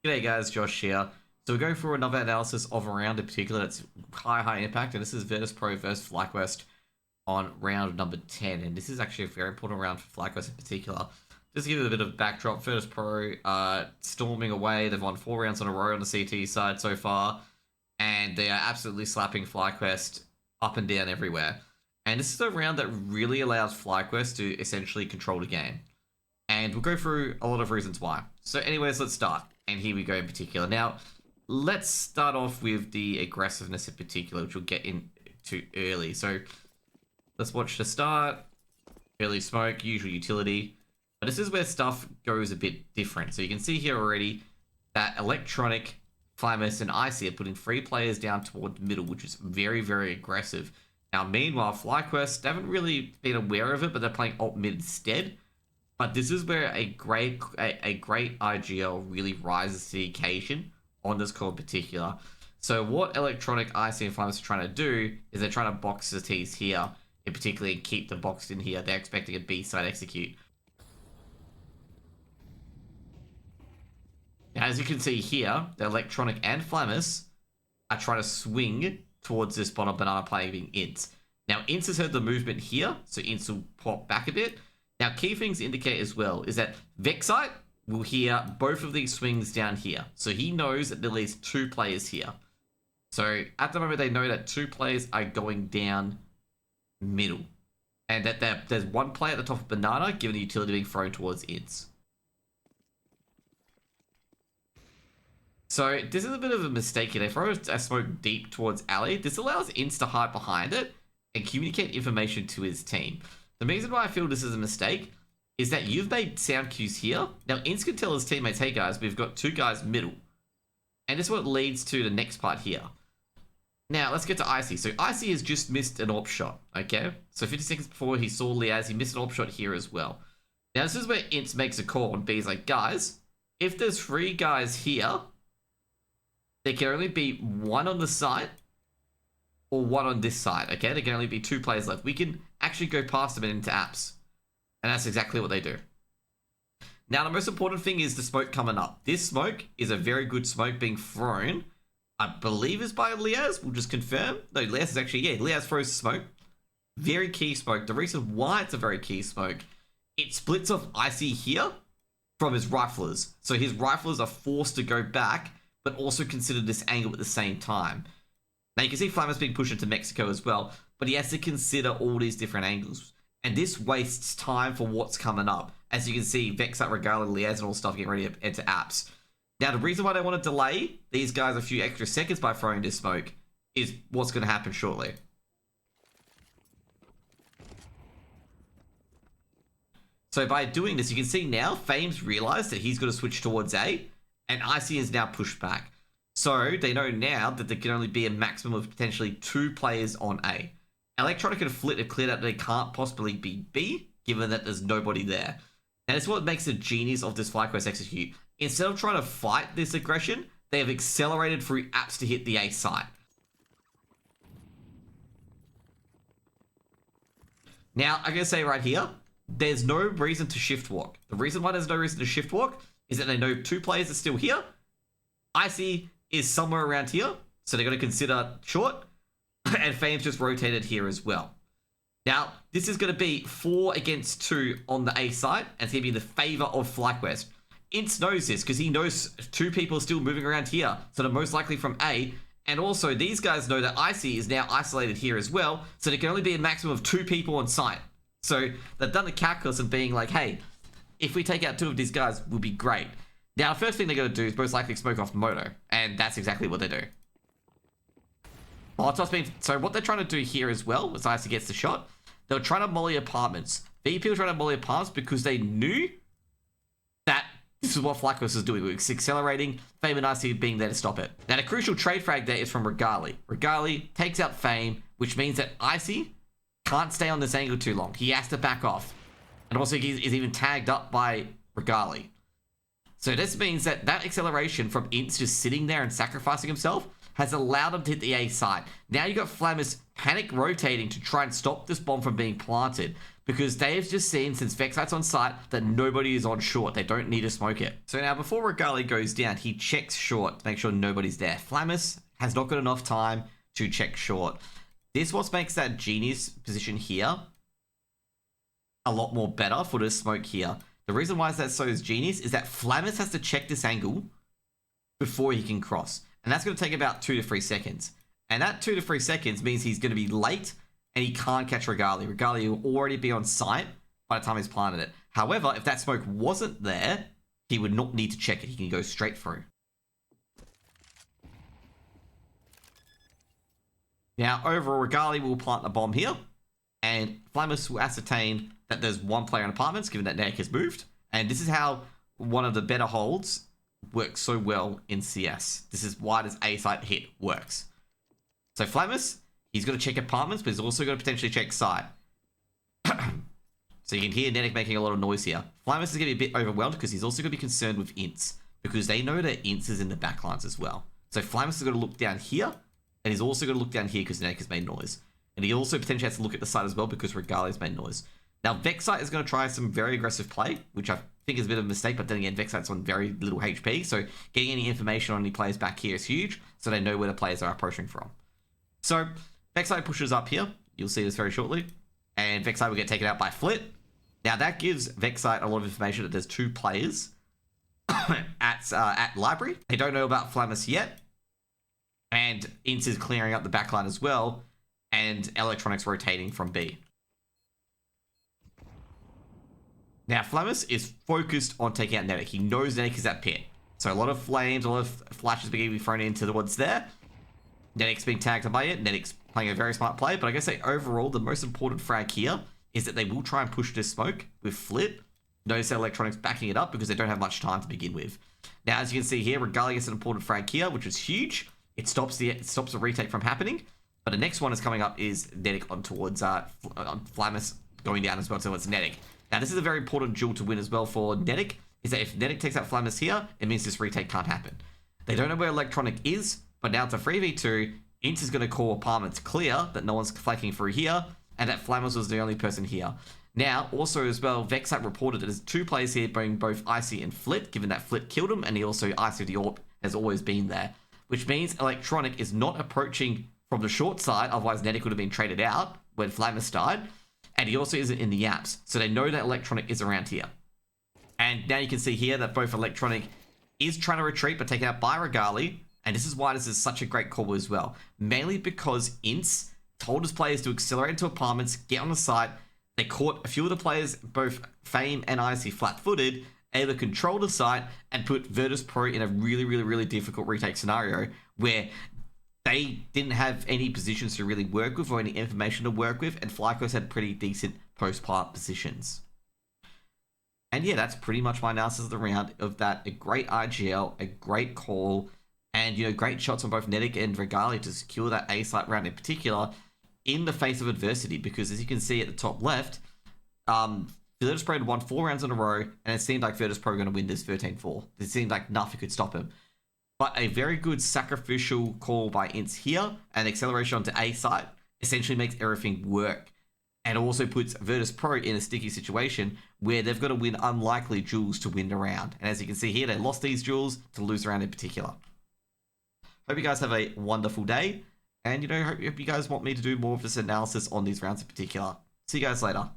G'day guys, Josh here. So we're going through another analysis of a round in particular that's high impact, and this is Virtus Pro versus FlyQuest on round number 10. And this is actually a very important round for FlyQuest in particular. Just to give you a bit of backdrop, Virtus Pro storming away. They've won 4 rounds on a row on the CT side so far, and they are absolutely slapping FlyQuest up and down everywhere. And this is a round that really allows FlyQuest to essentially control the game. And we'll go through a lot of reasons why. So anyways, let's start. And here we go in particular. Now, let's start off with the aggressiveness in particular, which we'll get into early. So let's watch the start. Early smoke, usual utility. But this is where stuff goes a bit different. So you can see here already that Electronic, Flamus, and Icy are putting 3 players down toward the middle, which is very, very aggressive. Now, meanwhile, FlyQuest, they haven't really been aware of it, but they're playing alt mid instead. But this is where a great IGL really rises to the occasion on this call in particular. So what Electronic, IC, and Flamus are trying to do is they're trying to box the T's here, in particular, and keep them boxed in here. They're expecting a B-side execute. Now, as you can see here, the Electronic and Flamus are trying to swing towards this bottom banana player being Ints. Now, Ints has heard the movement here, so Ints will pop back a bit. Now, key things to indicate as well is that Vexite will hear both of these swings down here. So he knows that there are at least 2 players here. So at the moment, they know that 2 players are going down middle. And that there's 1 player at the top of banana, given the utility being thrown towards Ints. So this is a bit of a mistake here. They throw a smoke deep towards alley. This allows Ints to hide behind it and communicate information to his team. The reason why I feel this is a mistake is that you've made sound cues here. Now, Ints can tell his teammates, hey guys, we've got 2 guys middle. And this is what leads to the next part here. Now, let's get to Icy. So, Icy has just missed an AWP shot, okay? So, 50 seconds before he saw Liaz, he missed an AWP shot here as well. Now, this is where Ints makes a call and B's like, guys, if there's 3 guys here, there can only be 1 on the side or 1 on this side, okay? There can only be 2 players left. We can actually go past them and into apps. And that's exactly what they do. Now, the most important thing is the smoke coming up. This smoke is a very good smoke being thrown. I believe is by Liaz. We'll just confirm. No, Liaz is actually, yeah, Liaz throws smoke. Very key smoke. The reason why it's a very key smoke, it splits off Icy here from his riflers. So his riflers are forced to go back, but also consider this angle at the same time. Now, you can see Flamus being pushed into Mexico as well, but he has to consider all these different angles. And this wastes time for what's coming up. As you can see, Vexite, Regala, Liaz, and all stuff getting ready to enter apps. Now, the reason why they want to delay these guys a few extra seconds by throwing this smoke is what's going to happen shortly. So by doing this, you can see now, Fame's realized that he's going to switch towards A, and Icy is now pushed back. So they know now that there can only be a maximum of potentially 2 players on A. Electronic and Flit have cleared out that they can't possibly be B, given that there's nobody there. And it's what makes the genius of this FlyQuest execute. Instead of trying to fight this aggression, they have accelerated through apps to hit the A site. Now, I'm going to say right here, there's no reason to shift walk. The reason why there's no reason to shift walk is that they know 2 players are still here. Icy is somewhere around here, so they're going to consider short. And Fame's just rotated here as well. Now, this is going to be 4 against 2 on the A side, and it's going to be in the favor of FlyQuest. Ints knows this because he knows 2 people are still moving around here, so they're most likely from A. And also, these guys know that Icy is now isolated here as well, so there can only be a maximum of 2 people on site. So they've done the calculus of being like, hey, if we take out 2 of these guys, we'll be great. Now, the first thing they're going to do is most likely smoke off Moto, and that's exactly what they do. So what they're trying to do here as well, as Icy gets the shot, they were trying to molly apartments. VP were trying to molly apartments because they knew that this is what FlyQuest was doing. It was accelerating, Fame and Icy being there to stop it. Now, the crucial trade frag there is from Regali. Regali takes out Fame, which means that Icy can't stay on this angle too long. He has to back off. And also, he is even tagged up by Regali. So this means that acceleration from Ints just sitting there and sacrificing himself has allowed him to hit the A side. Now you got Flamus panic rotating to try and stop this bomb from being planted. because they've just seen, since Vexite's on site, that nobody is on short. They don't need to smoke it. So now, before Regali goes down, he checks short to make sure nobody's there. Flammus has not got enough time to check short. This what makes that Genius position here a lot more better for the smoke here. The reason why that's so is Genius is that Flammus has to check this angle before he can cross. And that's going to take about 2 to 3 seconds. And that 2 to 3 seconds means he's going to be late and he can't catch Regali. Regali will already be on site by the time he's planted it. However, if that smoke wasn't there, he would not need to check it. He can go straight through. Now, overall, Regali will plant the bomb here. And Flammus will ascertain that there's one player in apartments, given that Nec has moved. And this is how one of the better holds works so well in CS. This is why this A site hit works. So Flammus, he's got to check apartments, but he's also got to potentially check site. So you can hear Nec making a lot of noise here. Flammus is going to be a bit overwhelmed because he's also going to be concerned with Ints, because they know that Ints is in the backlines as well. So Flammus is going to look down here, and he's also going to look down here because Nec has made noise. And he also potentially has to look at the side as well because Regali's made noise. Now, Vexite is going to try some very aggressive play, which I think is a bit of a mistake, but then again, Vexite's on very little HP, so getting any information on any players back here is huge, so they know where the players are approaching from. So, Vexite pushes up here. You'll see this very shortly. And Vexite will get taken out by Flit. Now, that gives Vexite a lot of information that there's 2 players at Library. They don't know about Flammus yet. And Ints is clearing up the backline as well. And Electronics rotating from B. Now, Flammus is focused on taking out Nec. He knows Nec is at pit. So a lot of flames, a lot of flashes being thrown into the woods there. Nedic's being tagged by it. Nedic's playing a very smart play. But I gotta say, overall, the most important frag here is that they will try and push this smoke with Flit. Notice that Electronics backing it up because they don't have much time to begin with. Now, as you can see here, Regali gets an important frag here, which is huge. It stops the retake from happening. But the next one is coming up is Nedic on towards Flammus going down as well towards Nedic. Now, this is a very important duel to win as well for Nedic, is that if Nedic takes out Flammus here, it means this retake can't happen. They don't know where Electronic is, but now it's a 3v2. Ints is going to call apartments clear, that no one's flanking through here, and that Flammus was the only person here. Now, also as well, Vexite reported that there's 2 players here, being both Icy and Flit, given that Flit killed him, and he also, Icy the AWP, has always been there. Which means Electronic is not approaching from the short side, otherwise Nedic would have been traded out when Flammus died. And he also isn't in the apps, so they know that Electronic is around here. And now you can see here that both Electronic is trying to retreat, but taken out by Regali. And this is why this is such a great call as well. Mainly because Ints told his players to accelerate into apartments, get on the site. They caught a few of the players, both Fame and Icy, flat-footed, able to control the site and put Virtus Pro in a really difficult retake scenario where they didn't have any positions to really work with or any information to work with, and FlyQuest had pretty decent post-plant positions. And yeah, that's pretty much my analysis of the round of that. A great IGL, a great call, and great shots on both Nedic and Regali to secure that A-site round in particular in the face of adversity, because as you can see at the top left, Virtus Pro had won 4 rounds in a row, and it seemed like Virtus Pro were going to win this 13-4. It seemed like nothing could stop him. But a very good sacrificial call by Ints here, and acceleration onto A site essentially makes everything work. And also puts Virtus Pro in a sticky situation where they've got to win unlikely duels to win the round. And as you can see here, they lost these duels to lose the round in particular. Hope you guys have a wonderful day. And, hope you guys want me to do more of this analysis on these rounds in particular. See you guys later.